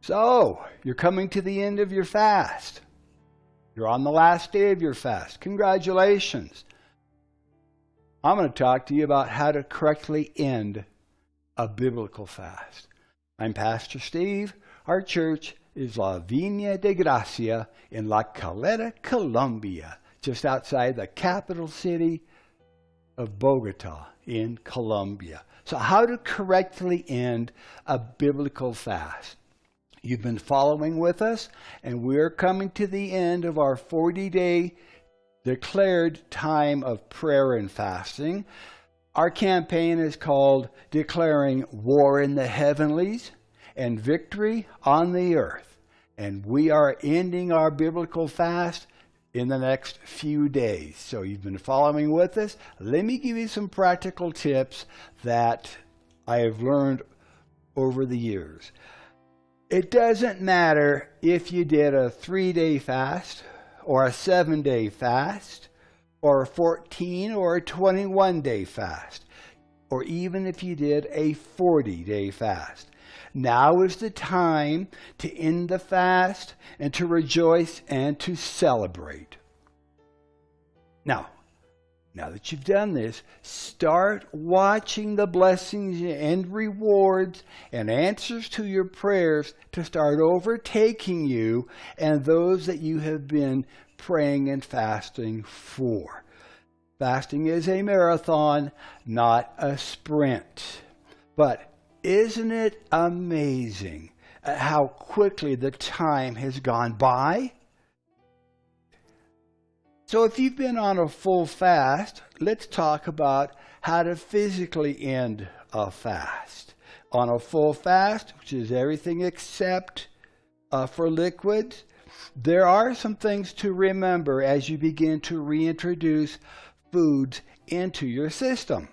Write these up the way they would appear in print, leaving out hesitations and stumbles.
So, you're coming to the end of your fast. You're on the last day of your fast. Congratulations. I'm going to talk to you about how to correctly end a biblical fast. I'm Pastor Steve. Our church is La Viña de Gracia in La Calera, Colombia, just outside the capital city of Bogota in Colombia. So how to correctly end a biblical fast. You've been following with us, and we're coming to the end of our 40-day declared time of prayer and fasting. Our campaign is called Declaring War in the Heavenlies and Victory on the Earth. And we are ending our biblical fast in the next few days. So you've been following with us. Let me give you some practical tips that I have learned over the years. It doesn't matter if you did a 3-day fast or a 7-day fast or a 14 or a 21-day fast, or even if you did a 40-day fast. Now is the time to end the fast and to rejoice and to celebrate. Now that you've done this, start watching the blessings and rewards and answers to your prayers to start overtaking you and those that you have been praying and fasting for. Fasting is a marathon, not a sprint. But isn't it amazing how quickly the time has gone by? So if you've been on a full fast, let's talk about how to physically end a fast. On a full fast, which is everything except for liquids, there are some things to remember as you begin to reintroduce foods into your system.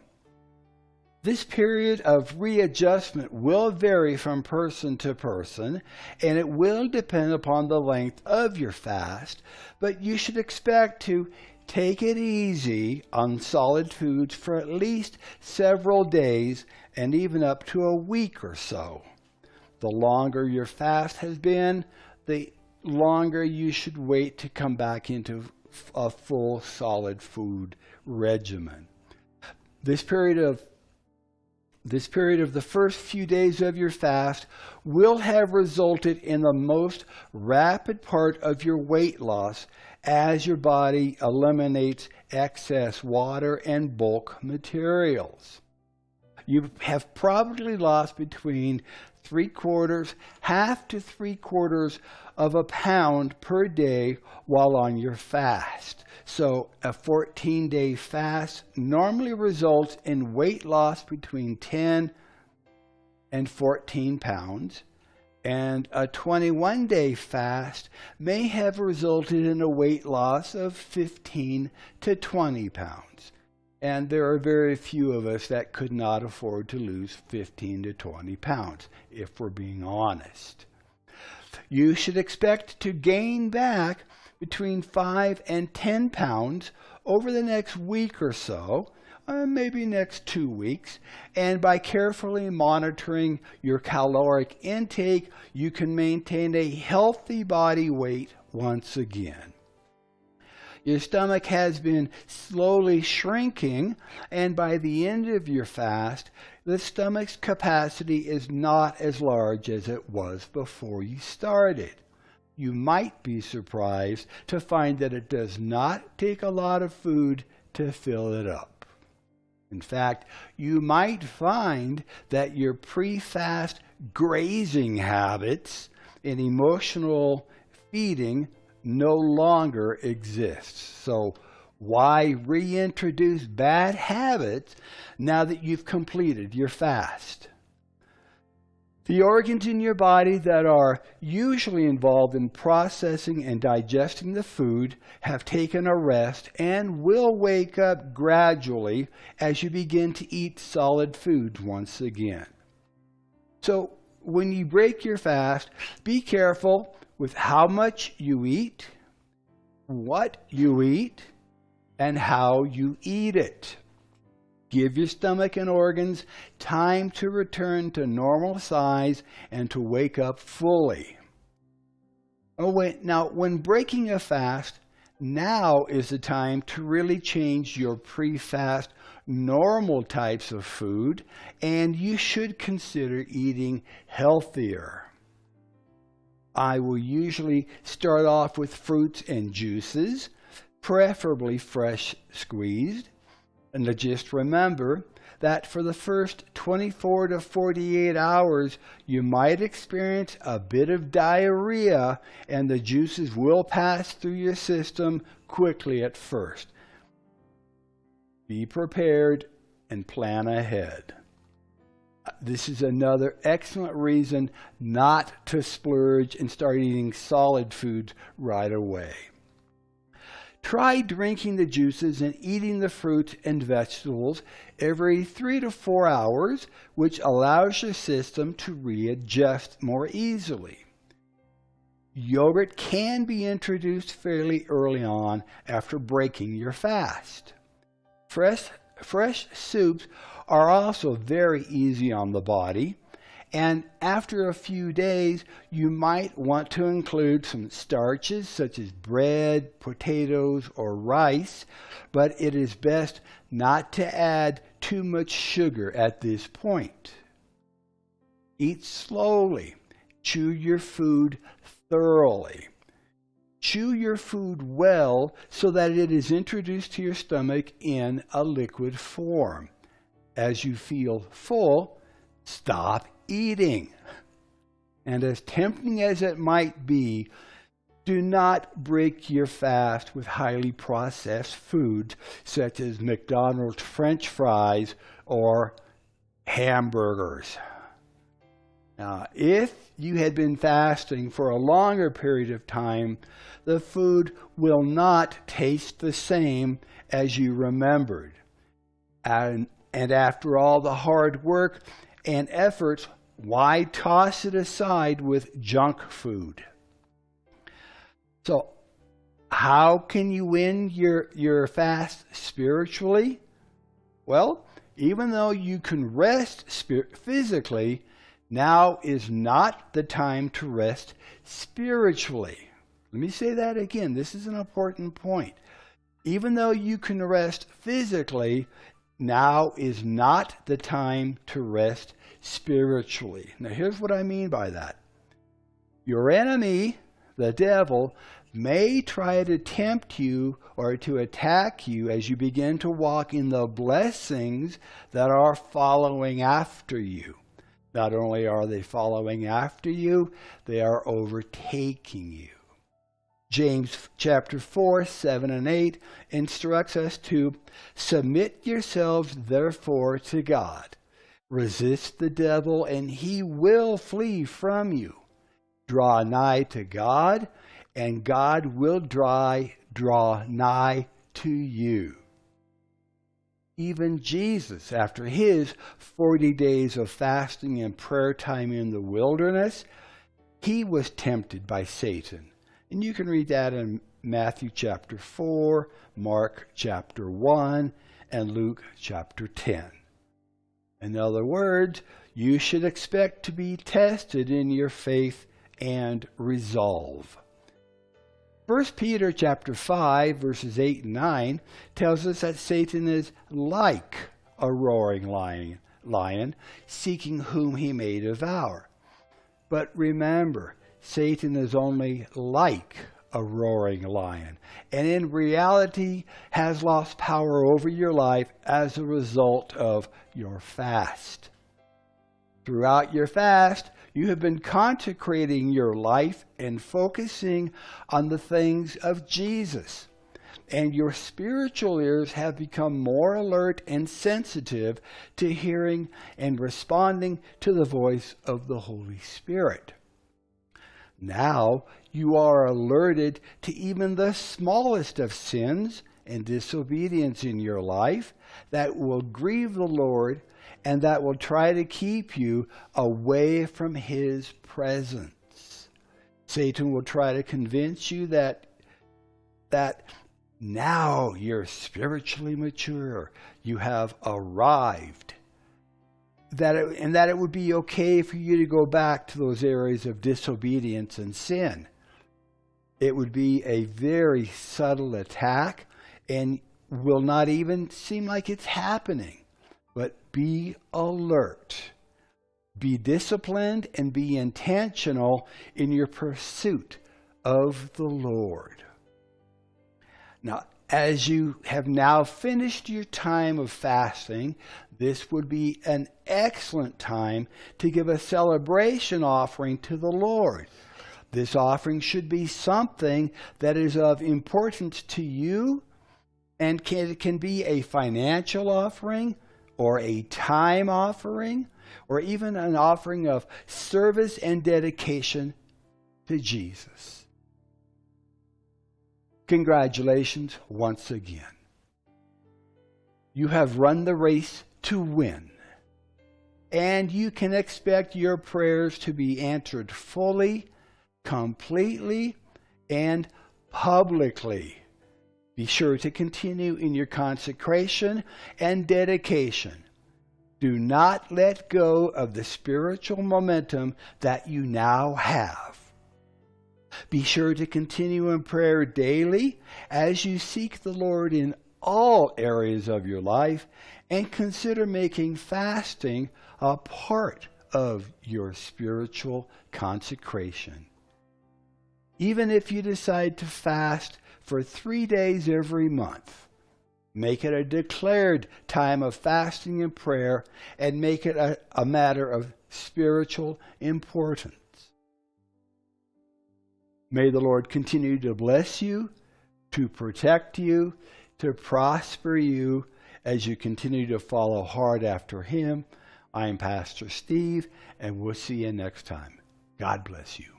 This period of readjustment will vary from person to person, and it will depend upon the length of your fast, but you should expect to take it easy on solid foods for at least several days and even up to a week or so. The longer your fast has been, the longer you should wait to come back into a full solid food regimen. This period of the first few days of your fast will have resulted in the most rapid part of your weight loss as your body eliminates excess water and bulk materials. You have probably lost between half to 3/4 of a pound per day while on your fast. So a 14-day fast normally results in weight loss between 10 and 14 pounds. And a 21-day fast may have resulted in a weight loss of 15 to 20 pounds. And there are very few of us that could not afford to lose 15 to 20 pounds, if we're being honest. You should expect to gain back between 5 and 10 pounds over the next week or so, maybe next 2 weeks. And by carefully monitoring your caloric intake, you can maintain a healthy body weight once again. Your stomach has been slowly shrinking, and by the end of your fast, the stomach's capacity is not as large as it was before you started. You might be surprised to find that it does not take a lot of food to fill it up. In fact, you might find that your pre-fast grazing habits and emotional feeding no longer exists. So why reintroduce bad habits now that you've completed your fast? The organs in your body that are usually involved in processing and digesting the food have taken a rest and will wake up gradually as you begin to eat solid foods once again. So when you break your fast, be careful with how much you eat, what you eat, and how you eat it. Give your stomach and organs time to return to normal size and to wake up fully. Now, when breaking a fast, now is the time to really change your pre-fast normal types of food, and you should consider eating healthier. I will usually start off with fruits and juices, preferably fresh squeezed. And just remember that for the first 24 to 48 hours, you might experience a bit of diarrhea, and the juices will pass through your system quickly at first. Be prepared and plan ahead. This is another excellent reason not to splurge and start eating solid foods right away. Try drinking the juices and eating the fruit and vegetables every 3 to 4 hours, which allows your system to readjust more easily. Yogurt can be introduced fairly early on after breaking your fast. Fresh soups are also very easy on the body, and after a few days, you might want to include some starches such as bread, potatoes, or rice, but it is best not to add too much sugar at this point. Eat slowly. Chew your food thoroughly. Chew your food well so that it is introduced to your stomach in a liquid form. As you feel full, stop eating. And as tempting as it might be, do not break your fast with highly processed foods such as McDonald's French fries or hamburgers. Now, if you had been fasting for a longer period of time, the food will not taste the same as you remembered. And after all the hard work and efforts, why toss it aside with junk food? So, how can you win your fast spiritually? Well, even though you can rest physically, now is not the time to rest spiritually. Let me say that again. This is an important point. Even though you can rest physically, now is not the time to rest spiritually. Now, here's what I mean by that. Your enemy, the devil, may try to tempt you or to attack you as you begin to walk in the blessings that are following after you. Not only are they following after you, they are overtaking you. James chapter 4, 7 and 8 instructs us to submit yourselves therefore to God. Resist the devil and he will flee from you. Draw nigh to God and God will draw nigh to you. Even Jesus, after his 40 days of fasting and prayer time in the wilderness, he was tempted by Satan. And you can read that in Matthew chapter 4, Mark chapter 1, and Luke chapter 10. In other words, you should expect to be tested in your faith and resolve. 1 Peter chapter 5, verses 8 and 9 tells us that Satan is like a roaring lion, seeking whom he may devour. But remember, Satan is only like a roaring lion, and in reality has lost power over your life as a result of your fast. Throughout your fast, you have been consecrating your life and focusing on the things of Jesus. And your spiritual ears have become more alert and sensitive to hearing and responding to the voice of the Holy Spirit. Now you are alerted to even the smallest of sins and disobedience in your life that will grieve the Lord and that will try to keep you away from his presence. Satan will try to convince you that Now you're spiritually mature. You have arrived. That it would be okay for you to go back to those areas of disobedience and sin. It would be a very subtle attack and will not even seem like it's happening. But be alert. Be disciplined and be intentional in your pursuit of the Lord. Now, as you have now finished your time of fasting, this would be an excellent time to give a celebration offering to the Lord. This offering should be something that is of importance to you, and it can be a financial offering or a time offering or even an offering of service and dedication to Jesus. Congratulations once again. You have run the race to win, and you can expect your prayers to be answered fully, completely, and publicly. Be sure to continue in your consecration and dedication. Do not let go of the spiritual momentum that you now have. Be sure to continue in prayer daily as you seek the Lord in all areas of your life, and consider making fasting a part of your spiritual consecration. Even if you decide to fast for 3 days every month, make it a declared time of fasting and prayer, and make it a matter of spiritual importance. May the Lord continue to bless you, to protect you, to prosper you as you continue to follow hard after Him. I'm Pastor Steve, and we'll see you next time. God bless you.